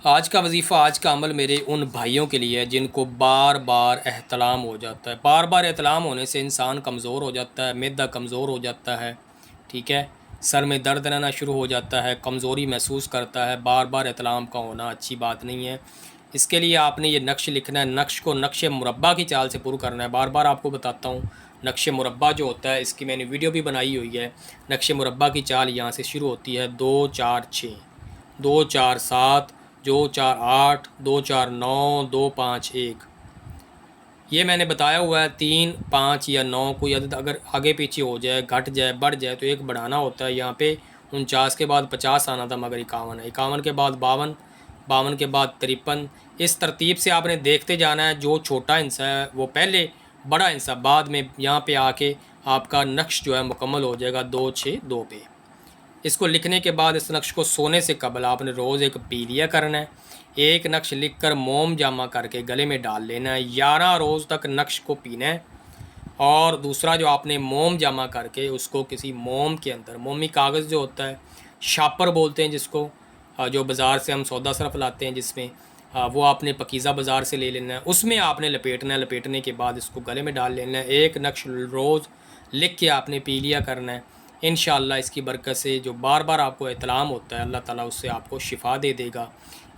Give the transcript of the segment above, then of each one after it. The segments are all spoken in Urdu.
آج کا وظیفہ، آج کا عمل میرے ان بھائیوں کے لیے ہے جن کو بار بار احتلام ہو جاتا ہے۔ بار بار احتلام ہونے سے انسان کمزور ہو جاتا ہے، معدہ کمزور ہو جاتا ہے، ٹھیک ہے، سر میں درد رہنا شروع ہو جاتا ہے، کمزوری محسوس کرتا ہے۔ بار بار احتلام کا ہونا اچھی بات نہیں ہے۔ اس کے لیے آپ نے یہ نقش لکھنا ہے، نقش کو نقش مربع کی چال سے پورا کرنا ہے۔ بار بار آپ کو بتاتا ہوں، نقش مربع جو ہوتا ہے، اس کی میں نے ویڈیو بھی بنائی ہوئی ہے۔ نقش مربع کی چال یہاں سے شروع ہوتی ہے 2 4 6، 2 4 7، 2 4 8، 2 4 9، 2 5 1۔ یہ میں نے بتایا ہوا ہے 3 5 یا 9 کوئی عدد اگر آگے پیچھے ہو جائے، گھٹ جائے، بڑھ جائے تو ایک بڑھانا ہوتا ہے۔ یہاں پہ 49 کے بعد 50 آنا تھا مگر 51 ہے، 51 کے بعد 52، 52 کے بعد 53۔ اس ترتیب سے آپ نے دیکھتے جانا ہے، جو چھوٹا ہندسہ ہے وہ پہلے، بڑا ہندسہ بعد میں، یہاں پہ آ کے آپ کا نقش جو ہے مکمل ہو جائے گا 2 6 2 پہ۔ اس کو لکھنے کے بعد اس نقش کو سونے سے قبل آپ نے روز ایک پی لیا کرنا ہے۔ ایک نقش لکھ کر موم جمع کر کے گلے میں ڈال لینا ہے، 11 روز تک نقش کو پینا ہے۔ اور دوسرا جو آپ نے موم جمع کر کے اس کو کسی موم کے اندر، مومی کاغذ جو ہوتا ہے، شاپر بولتے ہیں جس کو، جو بازار سے ہم سودا صرف لاتے ہیں جس میں، وہ آپ نے پکیزہ بازار سے لے لینا ہے، اس میں آپ نے لپیٹنا ہے۔ لپیٹنے کے بعد اس کو گلے میں ڈال لینا ہے۔ ایک نقش روز لکھ کے آپ نے پی لیا کرنا ہے۔ انشاءاللہ اس کی برکت سے جو بار بار آپ کو احتلام ہوتا ہے، اللہ تعالیٰ اس سے آپ کو شفا دے دے گا۔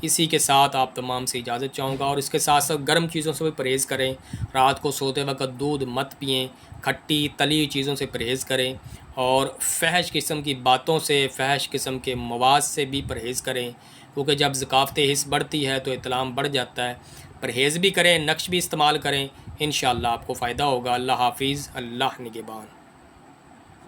اسی کے ساتھ آپ تمام سے اجازت چاہوں گا، اور اس کے ساتھ ساتھ گرم چیزوں سے بھی پرہیز کریں۔ رات کو سوتے وقت دودھ مت پئیں، کھٹی تلی ہوئی چیزوں سے پرہیز کریں، اور فحش قسم کی باتوں سے، فحش قسم کے مواد سے بھی پرہیز کریں، کیونکہ جب ذکاوت حس بڑھتی ہے تو احتلام بڑھ جاتا ہے۔ پرہیز بھی کریں، نقش بھی استعمال کریں، انشاءاللہ آپ کو فائدہ ہوگا۔ اللہ حافظ، اللہ نگہبان۔